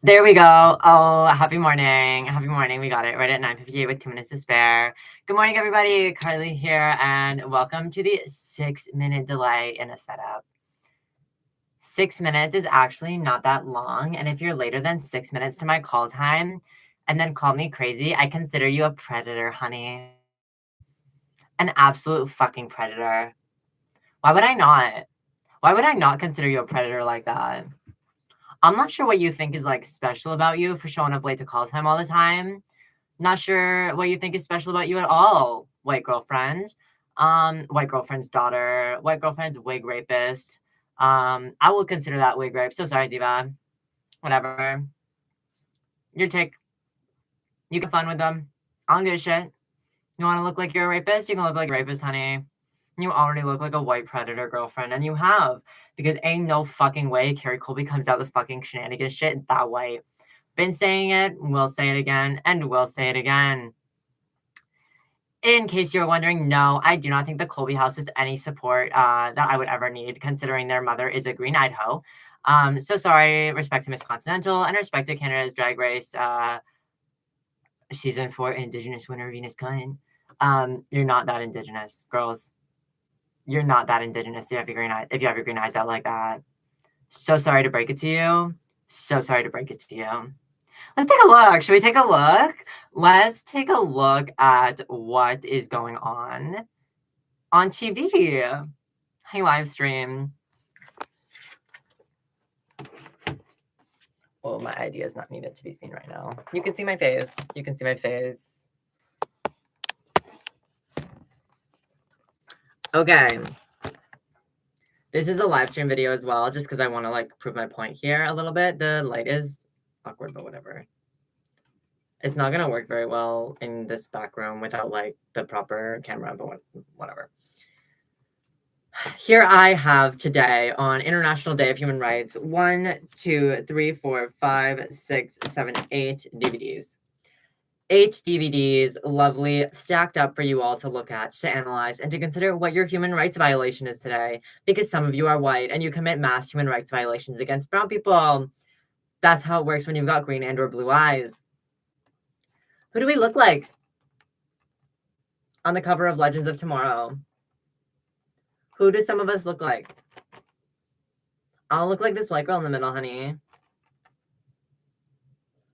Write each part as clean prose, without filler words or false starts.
There we go. Oh, happy morning. Happy morning. We got it right at 9:58 with 2 minutes to spare. Good morning, everybody. Carly here, and welcome to the 6-minute delay in a setup. 6 minutes is actually not that long, and if you're later than 6 minutes to my call time and then call me crazy, I consider you a predator, honey. An absolute fucking predator. Why would I not? Why would I not consider you a predator like that? I'm not sure what you think is like special about you for showing up late to call time all the time. Not sure what you think is special about you at all, white girlfriend. White girlfriend's daughter, white girlfriend's wig rapist. I will consider that wig rape. So sorry, Diva. Whatever. Your take. You can have fun with them. I don't give a shit. You want to look like you're a rapist? You can look like a rapist, honey. You already look like a white predator girlfriend, and you have. Because ain't no fucking way Carrie Colby comes out with fucking shenanigans shit that white. Been saying it, will say it again, and will say it again. In case you're wondering, no, I do not think the Colby House is any support that I would ever need, considering their mother is a green eyed hoe. So sorry, respect to Miss Continental and respect to Canada's Drag Race season 4 Indigenous winner Venus Cullen. You're not that Indigenous, girls. You're not that Indigenous if you have your green eyes out like that. So sorry to break it to you. So sorry to break it to you. Let's take a look. Should we take a look? Let's take a look at what is going on TV. Hey, live stream. Well, my idea is not needed to be seen right now. You can see my face. You can see my face. Okay. This is a live stream video as well, just because I want to like prove my point here a little bit. The light is awkward, but whatever. It's not going to work very well in this back room without like the proper camera, but whatever. Here I have today on International Day of Human Rights 1, 2, 3, 4, 5, 6, 7, 8 DVDs. 8 DVDs, lovely, stacked up for you all to look at, to analyze, and to consider what your human rights violation is today. Because some of you are white and you commit mass human rights violations against brown people. That's how it works when you've got green and or blue eyes. Who do we look like on the cover of Legends of Tomorrow? Who do some of us look like? I'll look like this white girl in the middle, honey.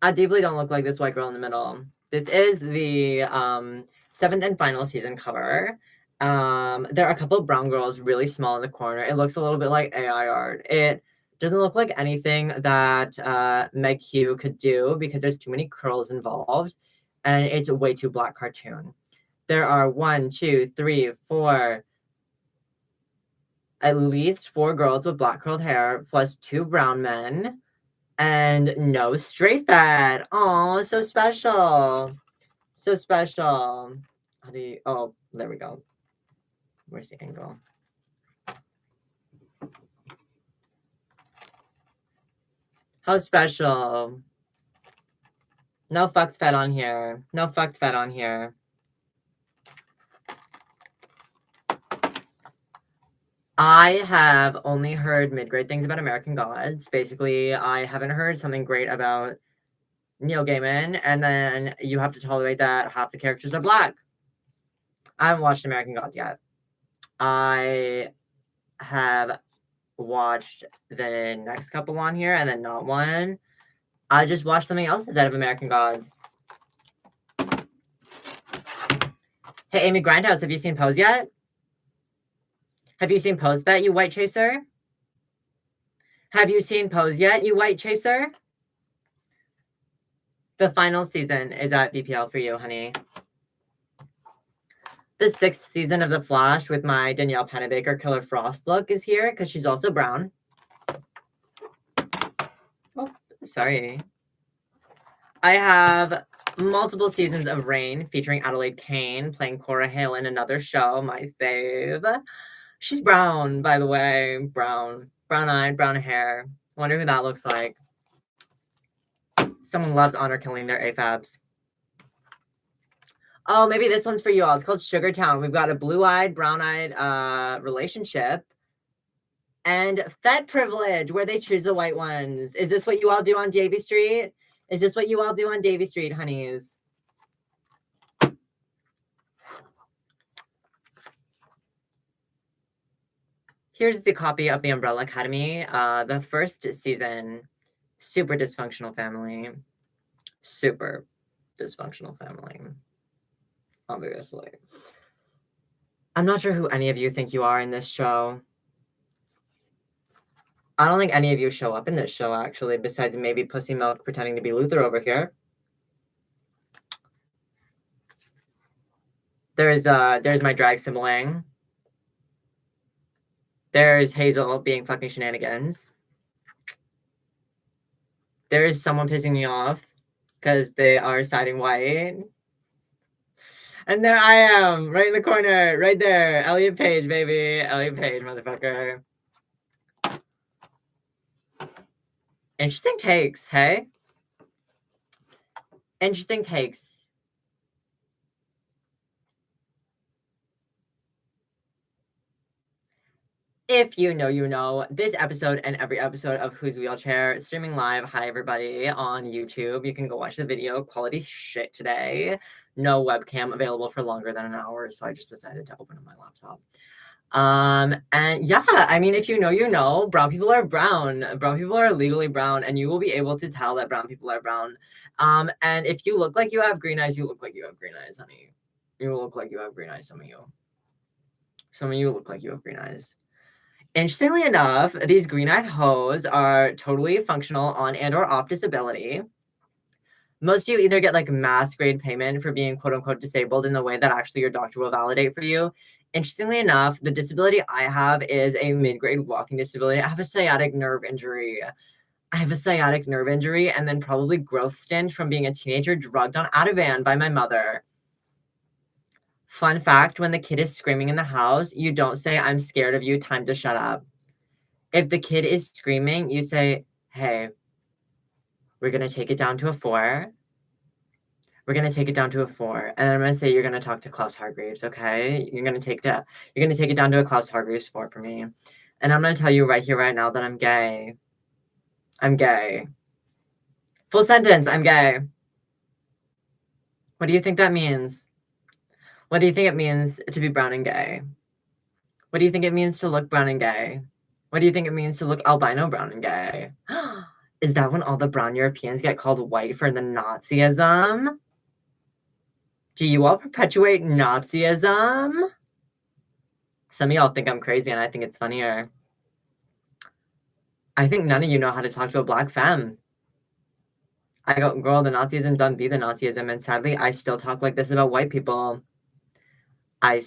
I deeply don't look like this white girl in the middle. This is the 7th and final season cover. There are a couple of brown girls really small in the corner. It looks a little bit like AI art. It doesn't look like anything that Meg Hugh could do because there's too many curls involved, and it's a way too black cartoon. There are 1, 2, 3, 4, at least 4 girls with black curled hair, plus 2 brown men, and no straight fat. Oh, so special. So special. How do you, oh, there we go. Where's the angle? How special. No fucked fat on here. No fucked fat on here. I have only heard mid-grade things about American Gods. Basically, I haven't heard something great about Neil Gaiman, and then you have to tolerate that half the characters are black. I haven't watched American Gods yet. I have watched the next couple on here and then not one. I just watched something else instead of American Gods. Hey, Amy Grindhouse, have you seen Pose yet? Have you seen Pose Vet, you white chaser? Have you seen Pose yet, you white chaser? The final season is at BPL for you, honey. The 6th season of The Flash with my Danielle Panabaker Killer Frost look is here because she's also brown. Oh, sorry. I have multiple seasons of Reign featuring Adelaide Kane playing Cora Hale in another show, my fave. She's brown, by the way. Brown. Brown-eyed, brown hair. I wonder who that looks like. Someone loves honor killing their AFABs. Oh, maybe this one's for you all. It's called Sugar Town. We've got a blue-eyed, brown-eyed relationship. And Fed privilege, where they choose the white ones. Is this what you all do on Davy Street? Is this what you all do on Davy Street, honeys? Here's the copy of The Umbrella Academy. The first season, super dysfunctional family. Super dysfunctional family. Obviously. I'm not sure who any of you think you are in this show. I don't think any of you show up in this show, actually, besides maybe Pussy Milk pretending to be Luther over here. There's my drag sibling. There's Hazel being fucking shenanigans. There's someone pissing me off because they are siding white. And there I am, right in the corner, right there. Elliot Page, baby. Elliot Page, motherfucker. Interesting takes, hey? Interesting takes. If you know, you know. This episode and every episode of Who's Wheelchair streaming live. Hi, everybody, on YouTube. You can go watch the video. Quality shit today. No webcam available for longer than an hour, so I just decided to open up my laptop. And yeah, I mean, if you know, you know. Brown people are brown. Brown people are legally brown, and you will be able to tell that brown people are brown. And if you look like you have green eyes, you look like you have green eyes, honey. You look like you have green eyes, some of you. Some of you look like you have green eyes. Interestingly enough, these green-eyed hoes are totally functional on and or off disability. Most of you either get like mass grade payment for being quote unquote disabled in the way that actually your doctor will validate for you. Interestingly enough, the disability I have is a mid-grade walking disability. I have a sciatic nerve injury. And then probably growth stint from being a teenager drugged on Ativan by my mother. Fun fact, when the kid is screaming in the house, you don't say, I'm scared of you, time to shut up. If the kid is screaming, you say, hey, we're going to take it down to a 4. We're going to take it down to a 4. And I'm going to say, you're going to talk to Klaus Hargreaves, okay? You're going to take it down to a Klaus Hargreaves 4 for me. And I'm going to tell you right here, right now that I'm gay. I'm gay. Full sentence, I'm gay. What do you think that means? What do you think it means to be brown and gay? What do you think it means to look brown and gay? What do you think it means to look albino brown and gay? Is that when all the brown Europeans get called white for the Nazism? Do you all perpetuate Nazism? Some of y'all think I'm crazy and I think it's funnier. I think none of you know how to talk to a black femme. I go, girl, the Nazism done be the Nazism, and sadly, I still talk like this about white people. And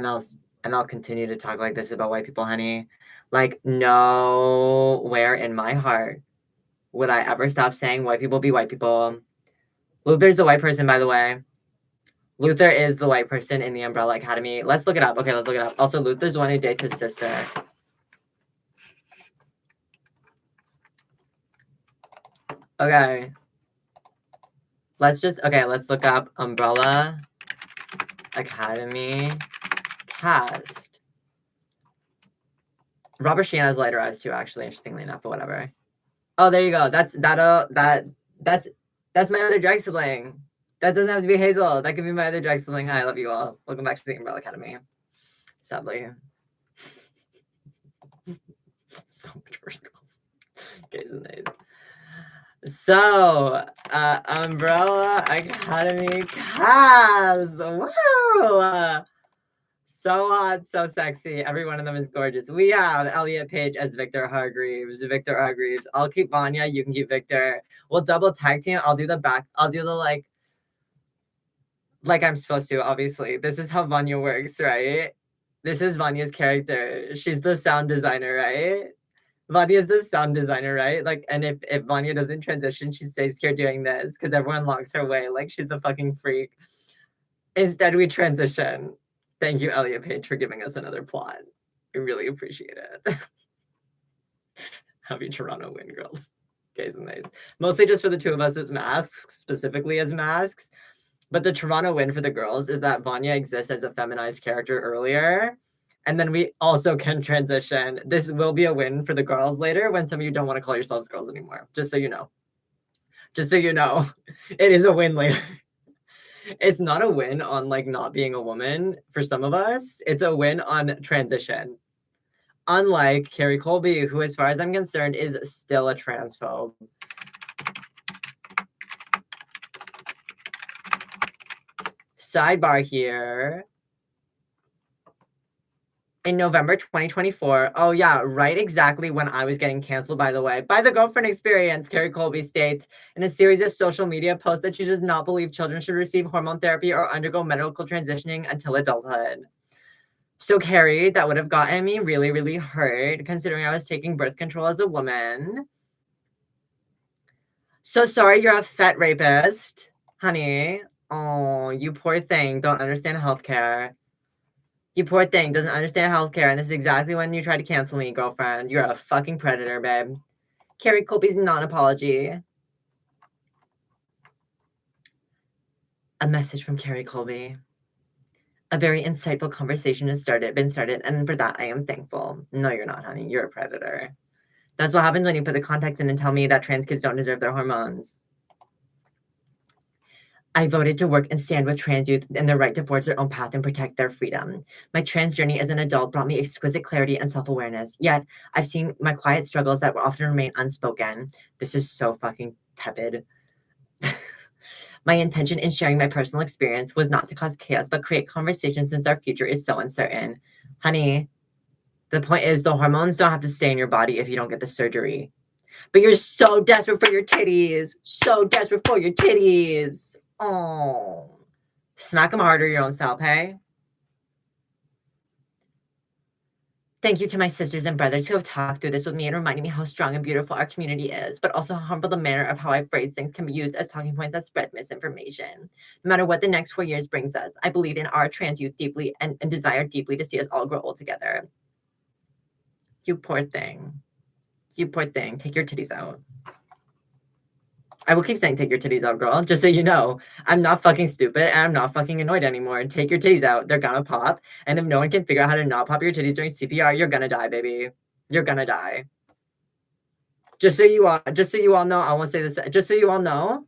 I'll continue to talk like this about white people, honey. Like, nowhere in my heart would I ever stop saying white people be white people. Luther's the white person, by the way. Luther is the white person in the Umbrella Academy. Let's look it up. Okay, let's look it up. Also, Luther's the one who dates his sister. Okay. Let's look up Umbrella Academy cast. Robert Sheehan has lighter eyes too, actually, interestingly enough, but whatever. Oh, there you go. That's my other drag sibling. That doesn't have to be Hazel. That could be my other drag sibling. Hi, I love you all. Welcome back to the Umbrella Academy. Sadly. So much worse girls. Gays and nays. So, Umbrella Academy cast. Woo! So hot, so sexy. Every one of them is gorgeous. We have Elliot Page as Victor Hargreaves. I'll keep Vanya. You can keep Victor. We'll double tag team. I'll do the like I'm supposed to, obviously. This is how Vanya works, right? This is Vanya's character. She's the sound designer, right? Vanya's the sound designer, right? Like, and if Vanya doesn't transition, she stays here doing this because everyone locks her way like she's a fucking freak. Instead, we transition. Thank you, Elliot Page, for giving us another plot. I really appreciate it. Happy Toronto win, girls. Gays and nays. Mostly just for the two of us as masks, specifically as masks. But the Toronto win for the girls is that Vanya exists as a feminized character earlier. And then we also can transition. This will be a win for the girls later when some of you don't want to call yourselves girls anymore. Just so you know. Just so you know. It is a win later. It's not a win on like not being a woman for some of us. It's a win on transition. Unlike Carrie Colby, who, as far as I'm concerned, is still a transphobe. Sidebar here. In November 2024, oh yeah, right exactly when I was getting canceled, by the way, by the girlfriend experience, Carrie Colby states in a series of social media posts that she does not believe children should receive hormone therapy or undergo medical transitioning until adulthood. So Carrie, that would have gotten me really, really hurt, considering I was taking birth control as a woman. So sorry you're a fet rapist, honey. Oh, you poor thing, don't understand healthcare. You poor thing, doesn't understand healthcare, and this is exactly when you try to cancel me, girlfriend. You're a fucking predator, babe. Carrie Colby's non-apology. A message from Carrie Colby. A very insightful conversation has been started, and for that I am thankful. No, you're not, honey. You're a predator. That's what happens when you put the context in and tell me that trans kids don't deserve their hormones. I voted to work and stand with trans youth and their right to forge their own path and protect their freedom. My trans journey as an adult brought me exquisite clarity and self-awareness. Yet, I've seen my quiet struggles that often remain unspoken. This is so fucking tepid. My intention in sharing my personal experience was not to cause chaos, but create conversation since our future is so uncertain. Honey, the point is the hormones don't have to stay in your body if you don't get the surgery. But you're so desperate for your titties. So desperate for your titties. Oh. Smack them harder your own self, hey? Thank you to my sisters and brothers who have talked through this with me and reminded me how strong and beautiful our community is, but also how humble the manner of how I phrase things can be used as talking points that spread misinformation. No matter what the next 4 years brings us, I believe in our trans youth deeply and desire deeply to see us all grow old together. You poor thing. You poor thing. Take your titties out. I will keep saying take your titties out, girl, just so you know. I'm not fucking stupid and I'm not fucking annoyed anymore. Take your titties out. They're gonna pop. And if no one can figure out how to not pop your titties during CPR, you're gonna die, baby. You're gonna die. Just so you all know, I won't say this. Just so you all know,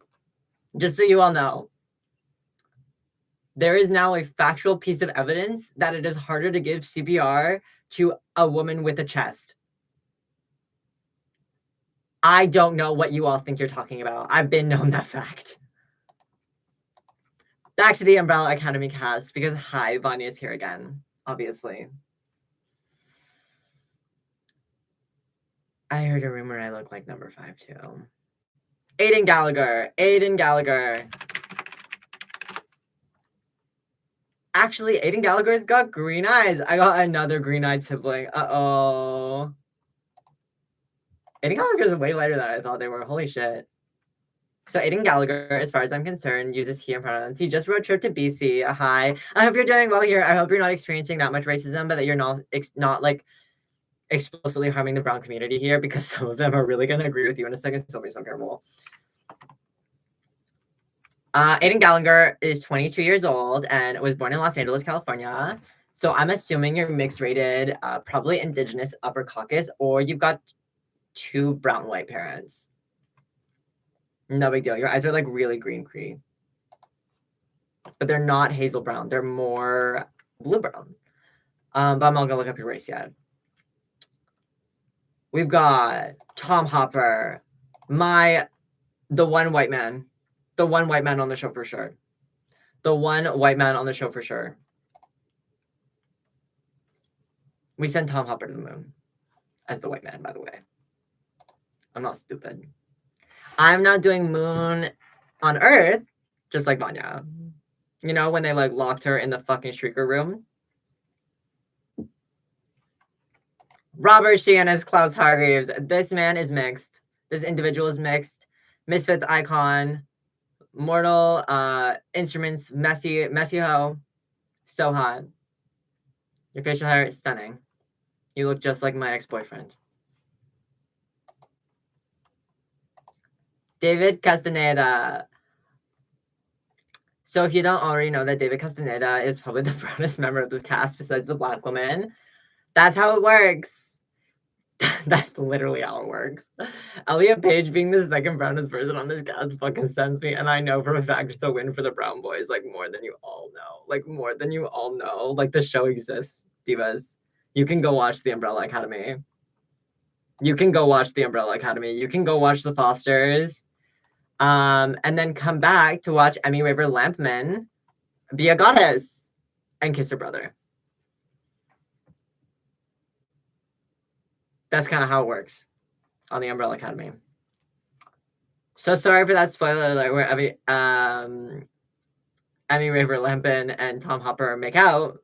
there is now a factual piece of evidence that it is harder to give CPR to a woman with a chest. I don't know what you all think you're talking about. I've been known that fact. Back to the Umbrella Academy cast, because hi, Vanya is here again, obviously. I heard a rumor I look like number 5 too. Aiden Gallagher. Actually, Aiden Gallagher's got green eyes. I got another green-eyed sibling. Uh-oh. Aiden Gallagher's way lighter than I thought they were. Holy shit. So Aiden Gallagher, as far as I'm concerned, uses he and pronouns. He just road trip to BC. Hi. I hope you're doing well here. I hope you're not experiencing that much racism, but that you're not like explicitly harming the brown community here, because some of them are really going to agree with you in a second. So be so careful. Aiden Gallagher is 22 years old and was born in Los Angeles, California. So I'm assuming you're mixed rated, probably indigenous upper caucus, or you've got 2 brown white parents. No big deal. Your eyes are like really green cree. But they're not hazel brown. They're more blue brown. But I'm not going to look up your race yet. We've got Tom Hopper, the one white man. The one white man on the show for sure. The one white man on the show for sure. We sent Tom Hopper to the moon as the white man, by the way. I'm not stupid. I'm not doing moon on Earth, just like Vanya. You know, when they like locked her in the fucking shrieker room. Robert Sheehan as Klaus Hargreaves. This man is mixed. This individual is mixed. Misfits icon. Mortal Instruments, messy hoe. So hot. Your facial hair is stunning. You look just like my ex-boyfriend. David Castaneda. So if you don't already know that David Castaneda is probably the brownest member of this cast besides the black woman, that's how it works. That's literally how it works. Elliot Page being the second brownest person on this cast fucking sends me, and I know for a fact it's a win for the brown boys, like more than you all know. Like more than you all know. Like the show exists, divas. You can go watch The Umbrella Academy. You can go watch The Umbrella Academy. You can go watch The Fosters. And then come back to watch Emmy Raver Lampman be a goddess and kiss her brother. That's kind of how it works on The Umbrella Academy. So sorry for that spoiler alert where Emmy Raver Lampman and Tom Hopper make out.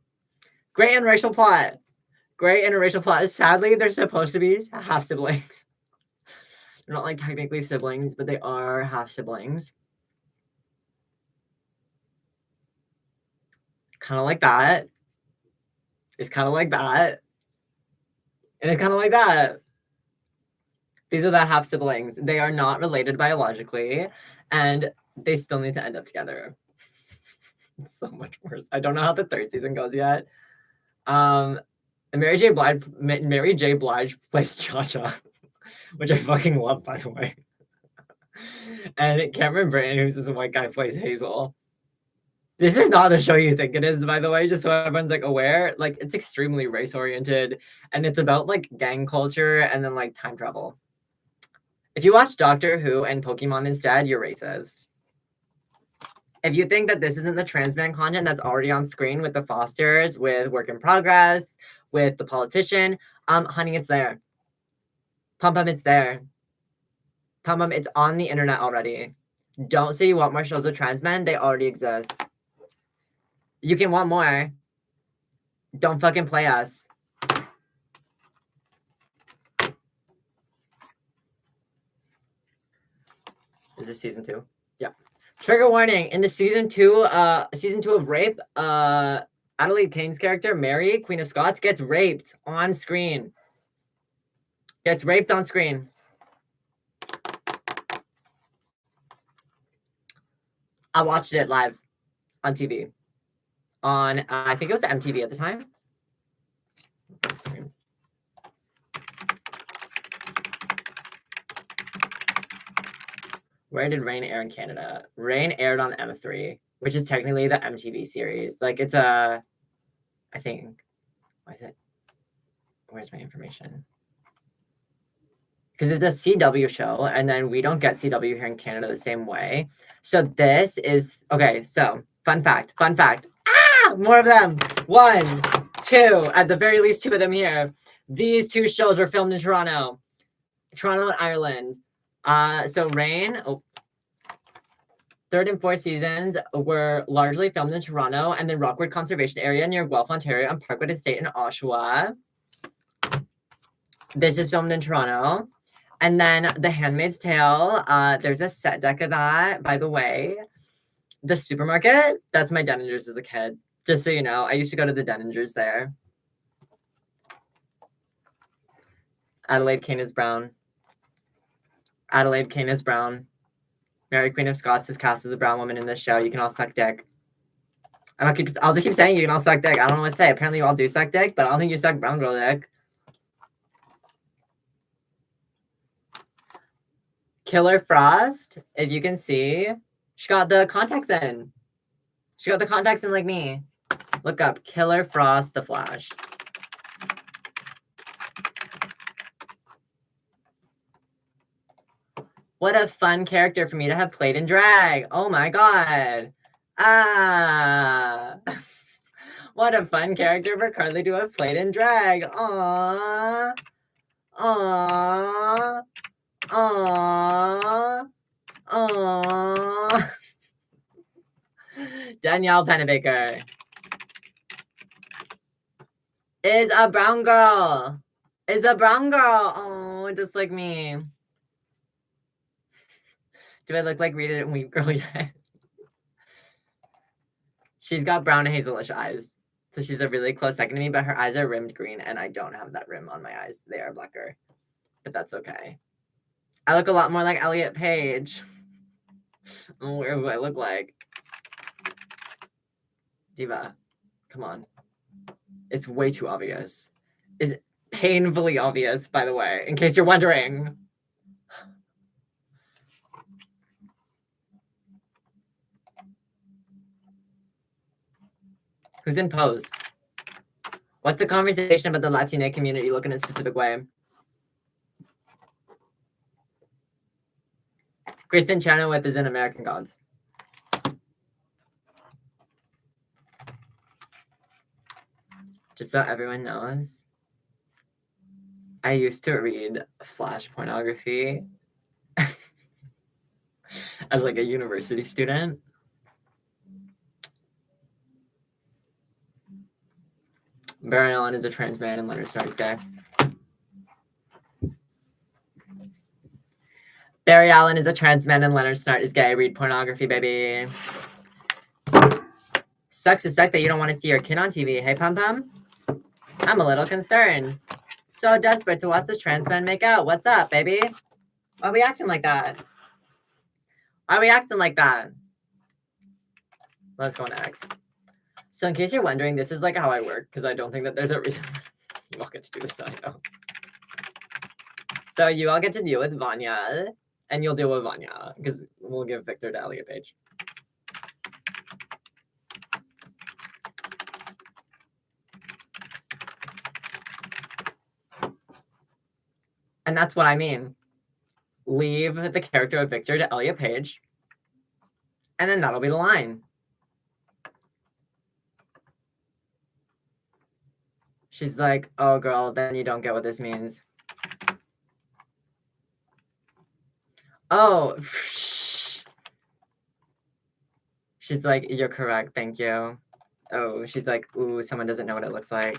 Great interracial plot. Great interracial plot. Sadly, they're supposed to be half siblings. They're not like technically siblings, but they are half siblings. Kind of like that. It's kind of like that. And it's kind of like that. These are the half siblings. They are not related biologically, and they still need to end up together. It's so much worse. I don't know how the third season goes yet. Mary J. Blige plays Cha-Cha, which I fucking love, by the way. And Cameron Britton, who's this white guy, plays Hazel. This is not the show you think it is, by the way, just so everyone's like aware. Like it's extremely race oriented, and it's about like gang culture and then like time travel. If you watch Doctor Who and Pokemon instead, you're racist. If you think that this isn't the trans man content that's already on screen with the Fosters, with Work in Progress, with The Politician, honey, it's there. Pum Pum, it's there. Pum Pum, it's on the internet already. Don't say you want more shows with trans men. They already exist. You can want more. Don't fucking play us. Is this season 2? Yeah. Trigger warning. In the season 2 of Rape, Adelaide Kane's character, Mary, Queen of Scots, gets raped on screen. Gets raped on screen. I watched it live on TV. On, I think it was MTV at the time. Where did Rain air in Canada? Rain aired on M3, which is technically the MTV series. Like it's a, I think, why is it? Where's my information? Because it's a CW show, and then we don't get CW here in Canada the same way. So this is, okay, so fun fact. More of them. 1, 2, at the very least 2 of them here. These 2 shows were filmed in Toronto and Ireland. So Rain, 3rd and 4th seasons were largely filmed in Toronto and then Rockwood Conservation Area near Guelph, Ontario, and Parkwood Estate in Oshawa. This is filmed in Toronto. And then The Handmaid's Tale, there's a set deck of that, by the way. The supermarket, that's my Deningers as a kid. Just so you know, I used to go to the Deningers there. Adelaide Kane is brown. Adelaide Kane is brown. Mary Queen of Scots is cast as a brown woman in this show. You can all suck dick. I'll just keep saying you can all suck dick. I don't know what to say. Apparently you all do suck dick, but I don't think you suck brown girl dick. Killer Frost, if you can see, she got the contacts in. She got the contacts in like me. Look up Killer Frost the Flash. What a fun character for me to have played in drag. Oh my god. What a fun character for Carly to have played in drag. Aww. Aww. Aww. Aww. Danielle Pennebaker is a brown girl. Is a brown girl. Oh, just like me. Do I look like Read It and Weep girl yet? She's got brown and hazelish eyes. So she's a really close second to me, but her eyes are rimmed green, and I don't have that rim on my eyes. They are blacker. But that's okay. I look a lot more like Elliot Page. Oh, where do I look like? Diva, come on. It's way too obvious. It's painfully obvious, by the way, in case you're wondering. Who's in pose? What's the conversation about the Latina community look in a specific way? Kristen Chenoweth is in American Gods. Just so everyone knows, I used to read flash pornography as like a university student. Barry Allen is a trans man and Leonard Star is gay. Barry Allen is a trans man and Leonard Snart is gay. Read pornography, baby. Sucks to suck that you don't want to see your kid on TV. Hey, Pum Pum? I'm a little concerned. So desperate to watch the trans men make out. What's up, baby? Why are we acting like that? Why are we acting like that? Let's go next. So in case you're wondering, this is like how I work, because I don't think that there's a reason you all get to do this, I know. So you all get to deal with Vanya, and you'll deal with Vanya, because we'll give Victor to Elliot Page. And that's what I mean. Leave the character of Victor to Elliot Page, and then that'll be the line. She's like, oh, girl, then you don't get what this means. Oh, she's like, you're correct, thank you. Oh, she's like, ooh, someone doesn't know what it looks like.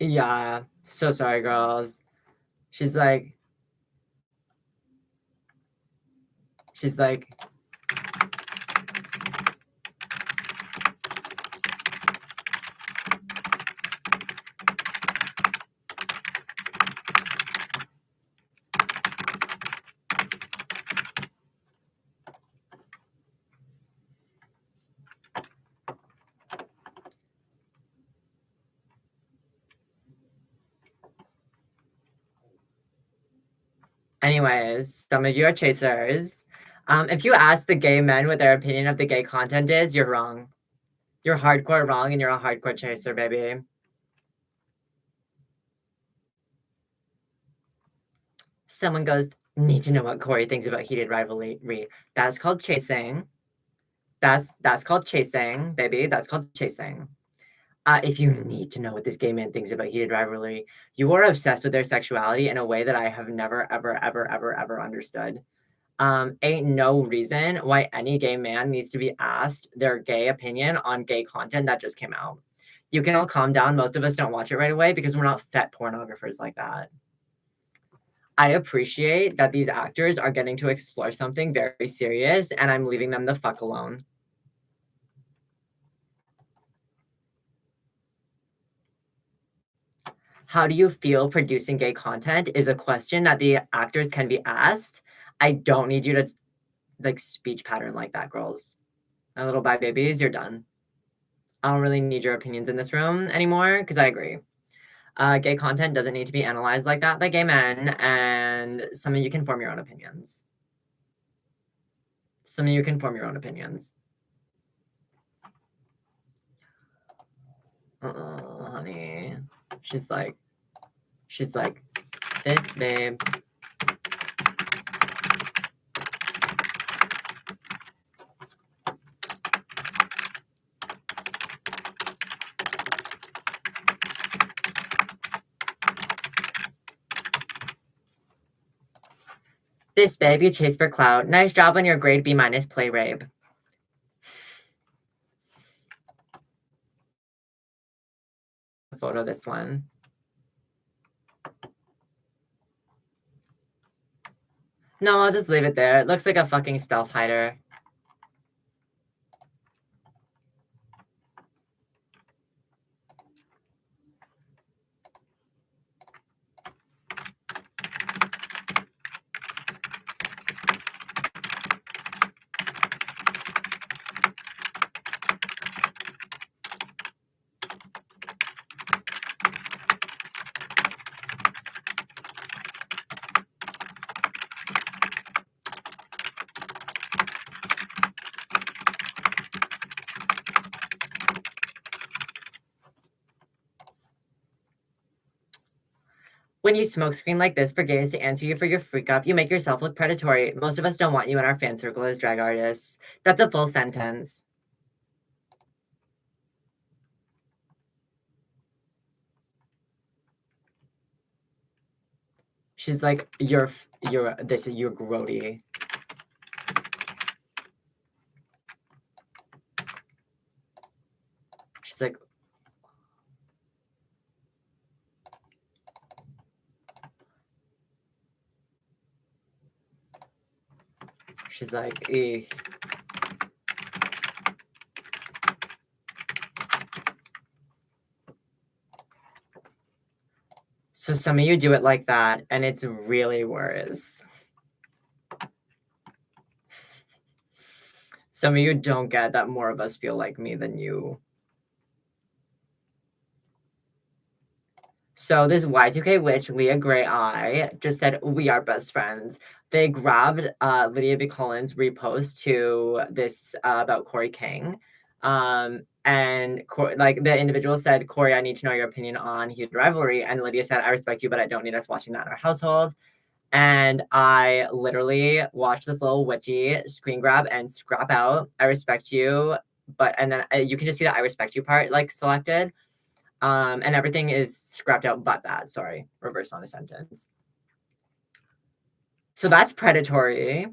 Yeah, so sorry, girls. She's like, anyways, some of you are chasers. If you ask the gay men what their opinion of the gay content is, you're wrong. You're hardcore wrong, and you're a hardcore chaser, baby. Someone goes, need to know what Corey thinks about heated rivalry. That's called chasing. That's called chasing, baby. That's called chasing. If you need to know what this gay man thinks about heated rivalry, you are obsessed with their sexuality in a way that I have never, ever, ever, ever, ever understood. Ain't no reason why any gay man needs to be asked their gay opinion on gay content that just came out. You can all calm down. Most of us don't watch it right away because we're not fet pornographers like that. I appreciate that these actors are getting to explore something very serious, and I'm leaving them the fuck alone. How do you feel producing gay content is a question that the actors can be asked. I don't need you to like speech pattern like that, girls. My little bye babies, you're done. I don't really need your opinions in this room anymore because I agree. Gay content doesn't need to be analyzed like that by gay men, and some of you can form your own opinions. Some of you can form your own opinions. Honey. She's like, this, babe. This, babe, you chase for clout. Nice job on your grade B- play rape. Photo this one. No, I'll just leave it there. It looks like a fucking stealth hider. When you smokescreen like this for gays to answer you for your freak up, you make yourself look predatory. Most of us don't want you in our fan circle as drag artists. That's a full sentence. She's like, you're grody. She's like, eek. So some of you do it like that, and it's really worse. Some of you don't get that more of us feel like me than you. So this Y2K witch, Leah Gray Eye, just said, we are best friends. They grabbed Lydia B. Collins' repost to this about Corey King. And like the individual said, Corey, I need to know your opinion on huge rivalry. And Lydia said, I respect you, but I don't need us watching that in our household. And I literally watched this little witchy screen grab and scrap out, I respect you. But, and then you can just see the I respect you part like selected. And everything is scrapped out but that. Sorry, reverse on a sentence. So that's predatory,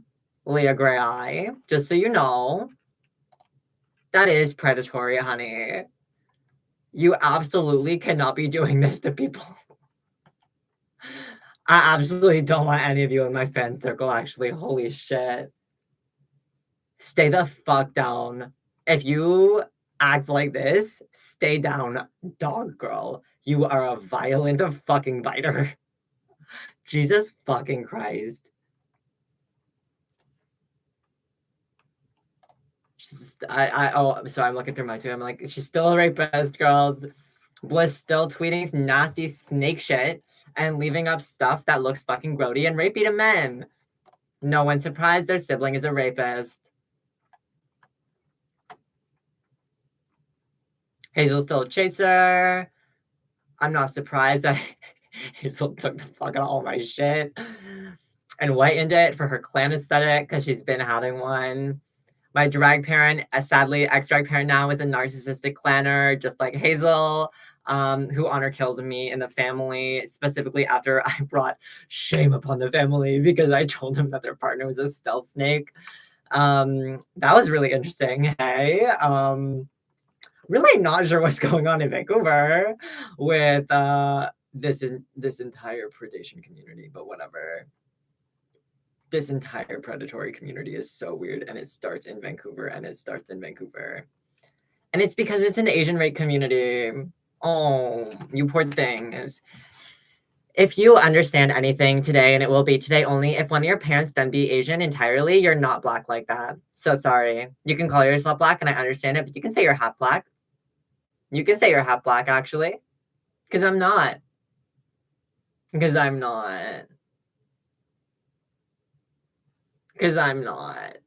Leah Gray Eye. Just so you know. That is predatory, honey. You absolutely cannot be doing this to people. I absolutely don't want any of you in my fan circle, actually. Holy shit. Stay the fuck down. If you act like this, stay down, dog girl. You are a violent fucking biter. Jesus fucking Christ. So I'm looking through my tweet. I'm like, she's still a rapist, girls. Bliss still tweeting nasty snake shit and leaving up stuff that looks fucking grody and rapey to men. No one's surprised their sibling is a rapist. Hazel's still a chaser. I'm not surprised that Hazel took the fuck out of all my shit and whitened it for her clan aesthetic because she's been having one. My drag parent, sadly, ex-drag parent now, is a narcissistic clanner, just like Hazel, who honor killed me in the family, specifically after I brought shame upon the family because I told them that their partner was a stealth snake. That was really interesting, hey? Really not sure what's going on in Vancouver with this entire predation community, but whatever. This entire predatory community is so weird, and it starts in Vancouver, and it starts in Vancouver. And it's because it's an Asian rape community. Oh, you poor things. If you understand anything today, and it will be today only, if one of your parents then be Asian entirely, you're not black like that. So sorry. You can call yourself black, and I understand it, but you can say you're half black. You can say you're half black, actually. Because I'm not. Because I'm not. Because I'm not.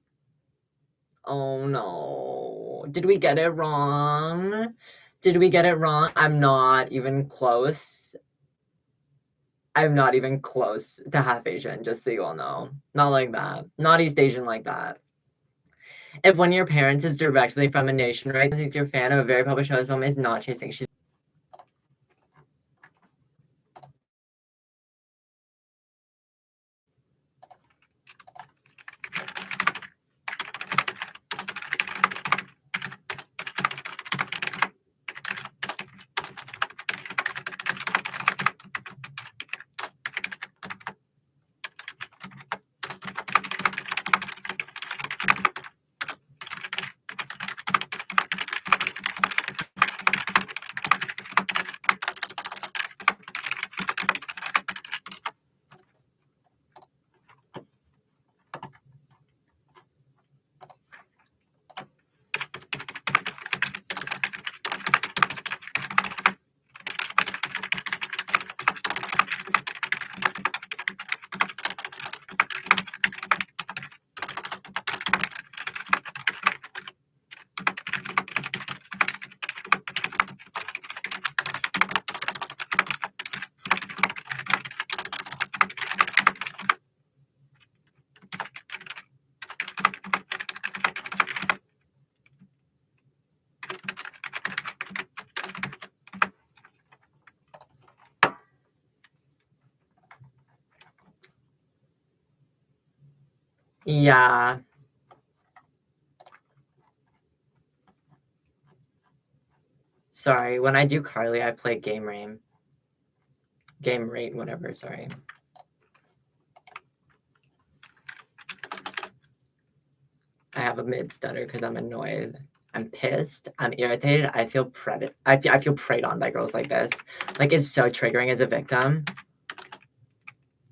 Oh no. Did we get it wrong? Did we get it wrong? I'm not even close. I'm not even close to half Asian, just so you all know. Not like that. Not East Asian like that. If one of your parents is directly from a nation, right, thinks you're a fan of a very public show, this woman is not chasing. She's Yeah. Sorry, when I do Carly, I play Game Rate. Game Rate, whatever, sorry. I have a mid stutter because I'm annoyed. I'm pissed. I'm irritated. I feel preyed on by girls like this. Like, it's so triggering as a victim.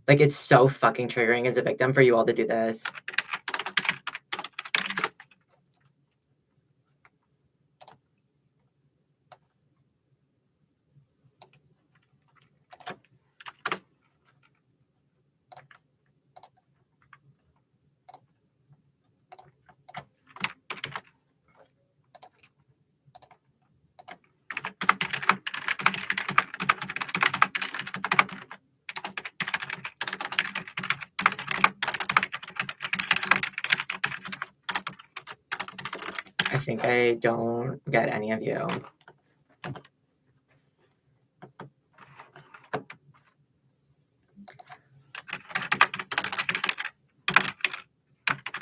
Like, it's so fucking triggering as a victim for you all to do this. I think I don't get any of you.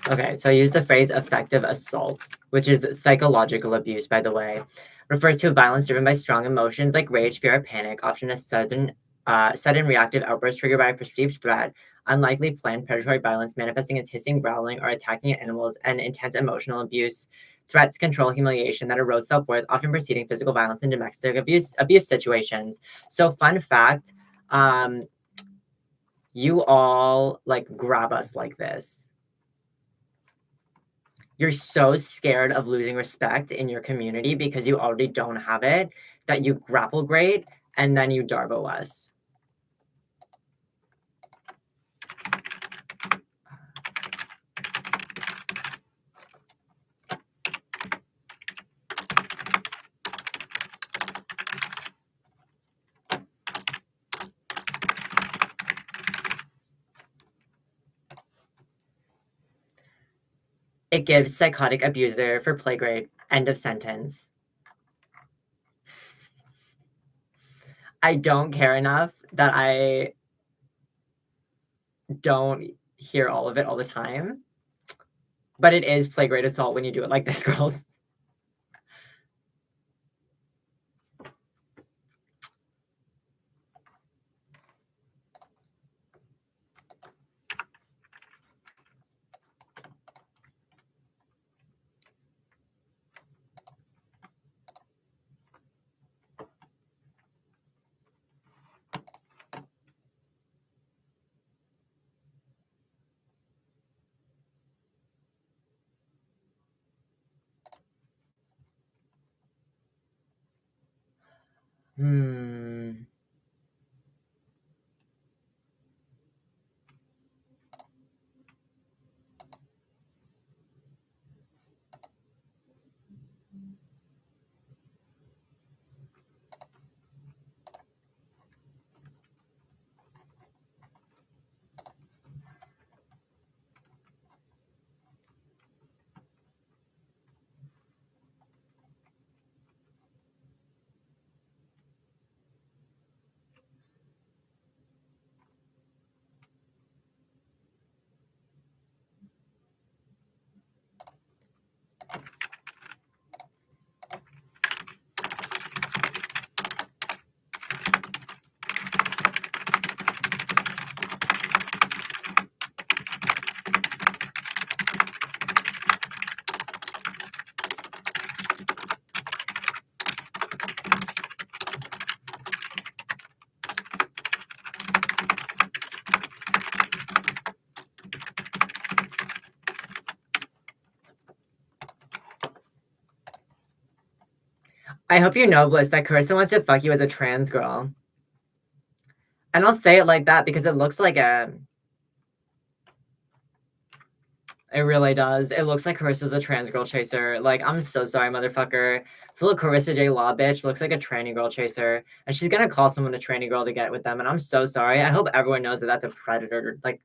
Okay, so I use the phrase affective assault, which is psychological abuse, by the way. Refers to violence driven by strong emotions like rage, fear, or panic, often a sudden reactive outburst triggered by a perceived threat, unlikely planned predatory violence manifesting as hissing, growling, or attacking animals, and intense emotional abuse, threats, control, humiliation that erodes self-worth, often preceding physical violence and domestic abuse situations. So fun fact, you all like grab us like this. You're so scared of losing respect in your community because you already don't have it that you grapple great and then you Darvo us. It gives psychotic abuser for play grade. End of sentence. I don't care enough that I don't hear all of it all the time. But it is play grade assault when you do it like this, girls. Hmm. I hope you know, Bliss, that Carissa wants to fuck you as a trans girl. And I'll say it like that because it looks like a... It really does. It looks like Carissa's a trans girl chaser. Like, I'm so sorry, motherfucker. This little Carissa J. Law bitch looks like a tranny girl chaser. And she's gonna call someone a tranny girl to get with them. And I'm so sorry. I hope everyone knows that that's a predator, like,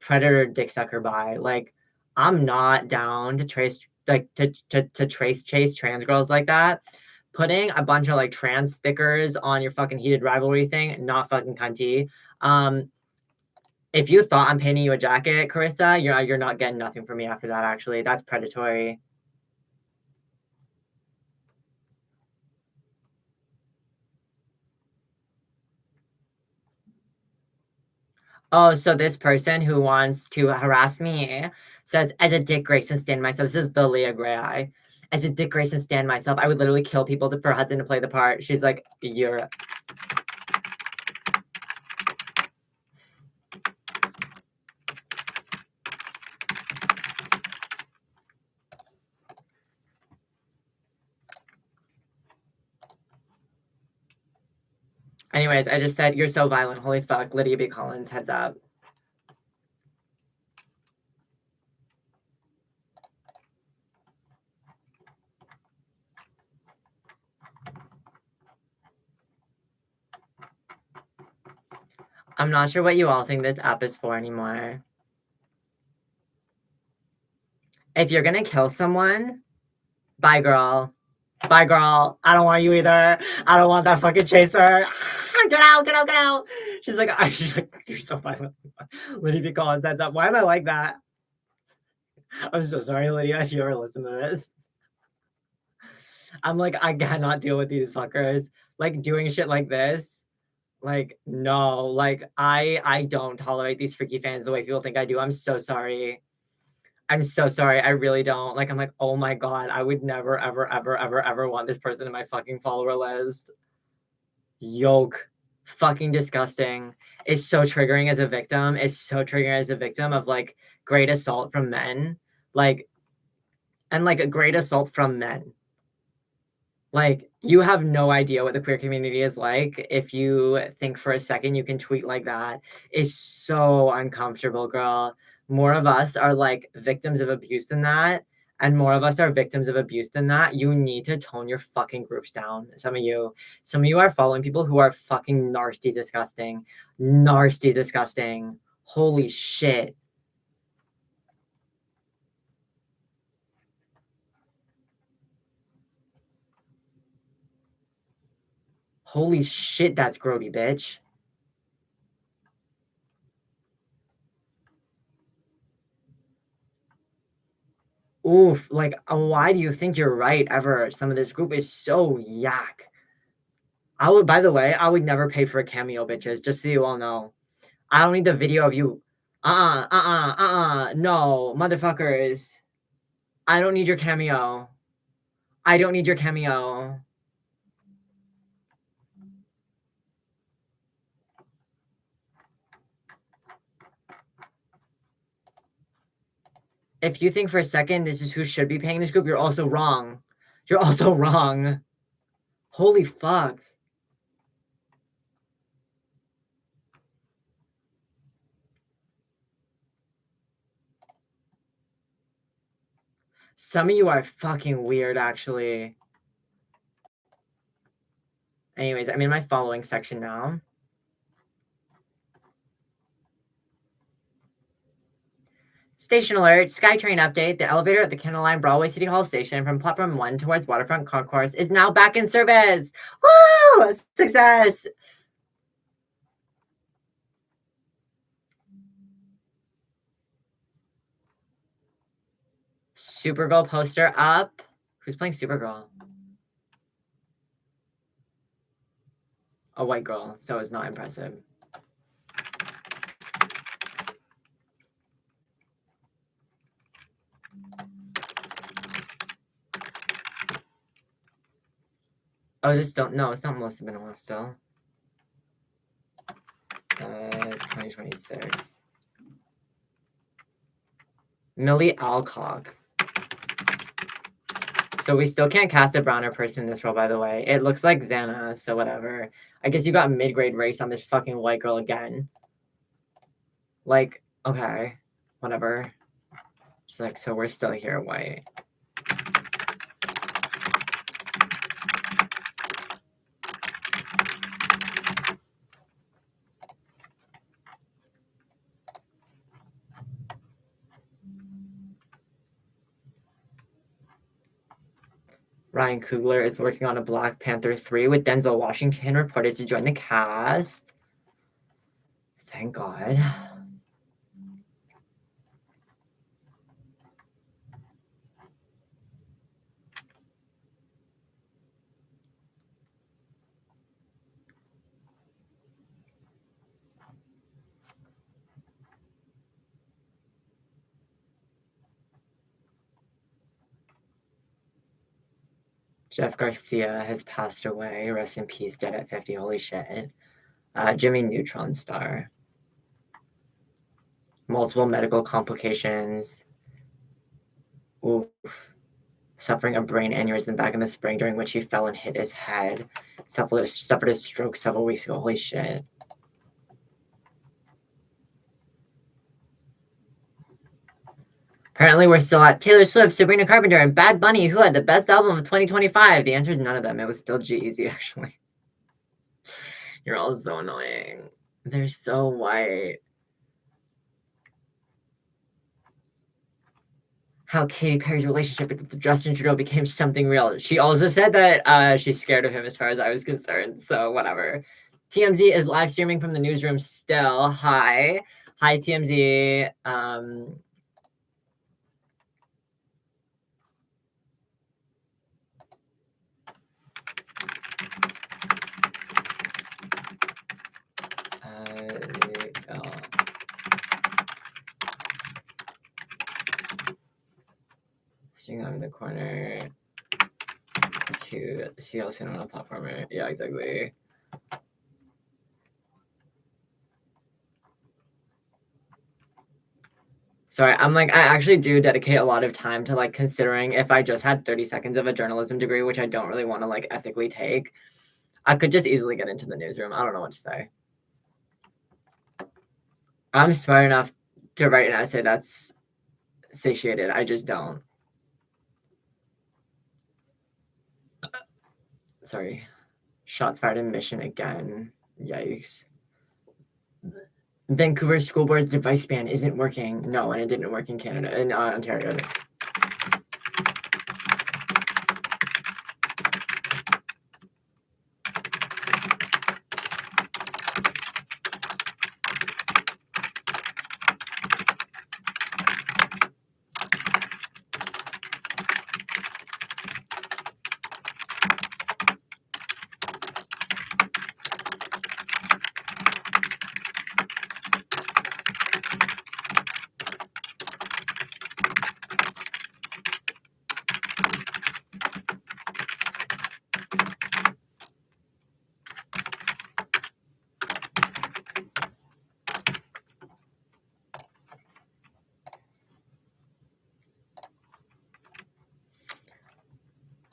predator dick sucker bi. Like, I'm not down to trace, like, to trace chase trans girls like that. Putting a bunch of, like, trans stickers on your fucking heated rivalry thing, not fucking cunty. If you thought I'm painting you a jacket, Carissa, you're not getting nothing from me after that, actually. That's predatory. Oh, so this person who wants to harass me says, as a Dick Grayson stand myself, this is the Leah Gray Eye. As a Dick Grayson stand myself, I would literally kill people for Hudson to play the part. She's like, you're. Anyways, I just said, you're so violent. Holy fuck. Lydia B. Collins, heads up. I'm not sure what you all think this app is for anymore. If you're gonna kill someone, bye, girl. Bye, girl. I don't want you either. I don't want that fucking chaser. Get out, get out, get out. She's like, you're so violent. Lydia B. Collins, heads up. Why am I like that? I'm so sorry, Lydia, if you ever listen to this. I'm like, I cannot deal with these fuckers. Like, doing shit like this. Like, no. Like, I don't tolerate these freaky fans the way people think I do. I'm so sorry. I'm so sorry. I really don't. Like, I'm like, oh my God, I would never, ever, ever, ever, ever want this person in my fucking follower list. Yoke. Fucking disgusting. It's so triggering as a victim. It's so triggering as a victim of like great assault from men. Like, and like a great assault from men. Like, you have no idea what the queer community is like if you think for a second you can tweet like that. It's so uncomfortable, girl. More of us are like victims of abuse than that, and more of us are victims of abuse than that. You need to tone your fucking groups down. Some of you are following people who are fucking nasty, disgusting. Nasty, disgusting. Holy shit. Holy shit, that's grody, bitch. Oof, like, why do you think you're right ever? Some of this group is so yak. By the way, I would never pay for a cameo, bitches, just so you all know. I don't need the video of you. No, motherfuckers. I don't need your cameo. I don't need your cameo. If you think for a second this is who should be paying this group, you're also wrong. You're also wrong. Holy fuck. Some of you are fucking weird, actually. Anyways, I'm in my following section now. Station alert, SkyTrain update. The elevator at the Canada Line Broadway City Hall station from platform 1 towards Waterfront Concourse is now back in service. Woo! Success! Supergirl poster up. Who's playing Supergirl? A white girl, so it's not impressive. Oh, is this still? No, it's not Melissa Benoist still. 2026. Millie Alcock. So we still can't cast a browner person in this role, by the way. It looks like Xana, so whatever. I guess you got mid-grade race on this fucking white girl again. Like, okay, whatever. It's like, so we're still here, white. Ryan Coogler is working on a Black Panther 3 with Denzel Washington reported to join the cast. Thank God. Jeff Garcia has passed away. Rest in peace, dead at 50. Holy shit. Jimmy Neutron Star. Multiple medical complications. Oof. Suffering a brain aneurysm back in the spring, during which he fell and hit his head. Suffered a stroke several weeks ago. Holy shit. Apparently, we're still at Taylor Swift, Sabrina Carpenter, and Bad Bunny. Who had the best album of 2025? The answer is none of them. It was still G-Eazy, actually. You're all so annoying. They're so white. How Katy Perry's relationship with Justin Trudeau became something real. She also said that she's scared of him as far as I was concerned. So whatever. TMZ is live streaming from the newsroom still. Hi, TMZ. Sitting on the corner to see else on a platformer. Yeah, exactly. Sorry, I actually do dedicate a lot of time to considering if I just had 30 seconds of a journalism degree, which I don't really want to ethically take, I could just easily get into the newsroom. I don't know what to say. I'm smart enough to write an essay that's satiated. I just don't. Sorry. Shots fired in Mission again. Yikes. Vancouver School Board's device ban isn't working. No, and it didn't work in Canada, in Ontario.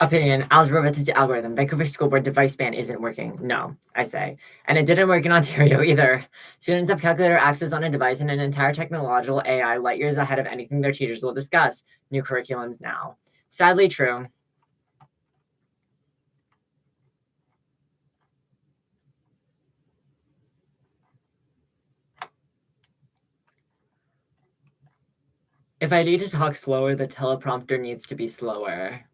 Opinion, Algebra algorithm. Vancouver School Board device ban isn't working. No, I say. And it didn't work in Ontario either. Students have calculator access on a device and an entire technological AI light years ahead of anything their teachers will discuss. New curriculums now. Sadly true. If I need to talk slower, the teleprompter needs to be slower.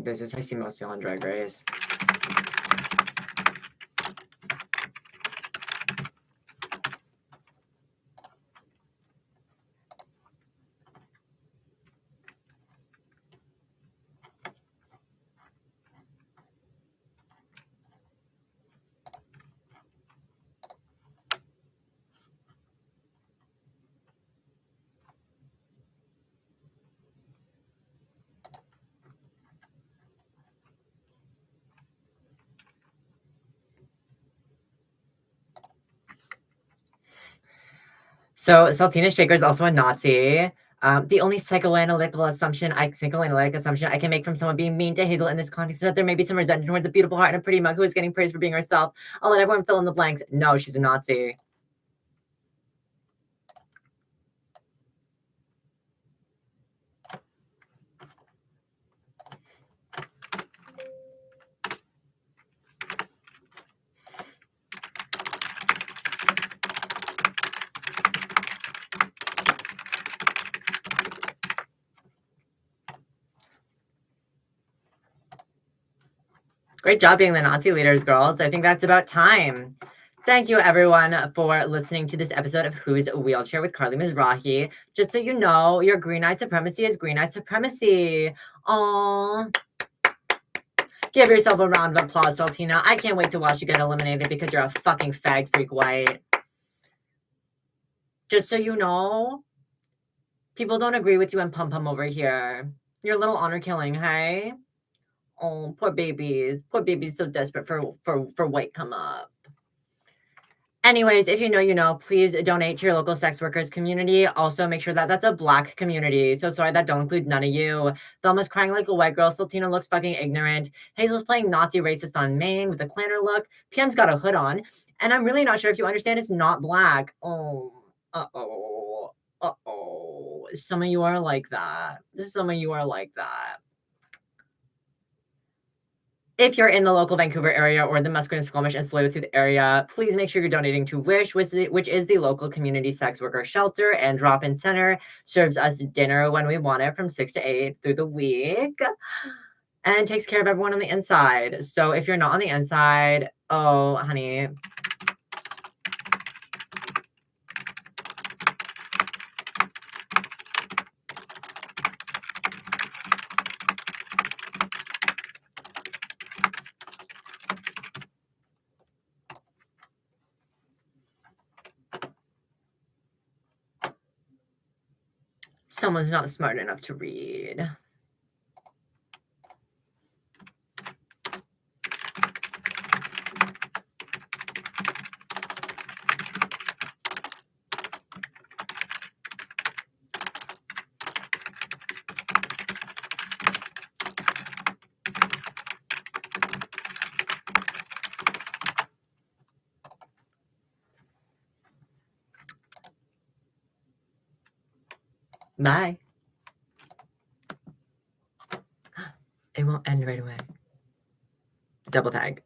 This is how I see mostly on Drag Race. So Saltina Shaker is also a Nazi. The only psychoanalytic assumption I can make from someone being mean to Hazel in this context is that there may be some resentment towards a beautiful heart and a pretty mug who is getting praised for being herself. I'll let everyone fill in the blanks. No, she's a Nazi. Great job being the Nazi leaders, girls. I think that's about time. Thank you, everyone, for listening to this episode of Who's Wheelchair with Carly Mizrahi. Just so you know, your green eye supremacy is green eye supremacy. Aww. Give yourself a round of applause, Saltina. I can't wait to watch you get eliminated because you're a fucking fag freak white. Just so you know, people don't agree with you and pum-pum over here. You're a little honor killing, hey? Oh, poor babies. Poor babies so desperate for white come up. Anyways, if you know, you know, please donate to your local sex workers community. Also, make sure that that's a Black community. So sorry that don't include none of you. Velma's crying like a white girl. Sultina looks fucking ignorant. Hazel's playing Nazi racist on Maine with a clanner look. PM's got a hood on. And I'm really not sure if you understand it's not Black. Oh, uh-oh, uh-oh. Some of you are like that. Some of you are like that. If you're in the local Vancouver area or the Musqueam, Squamish, and Tsleil-Waututh area, please make sure you're donating to WISH, which is the local community sex worker shelter and drop-in center. Serves us dinner when we want it from 6 to 8 through the week and takes care of everyone on the inside. So if you're not on the inside, oh, honey. Someone's not smart enough to read. Bye. It won't end right away. Double tag.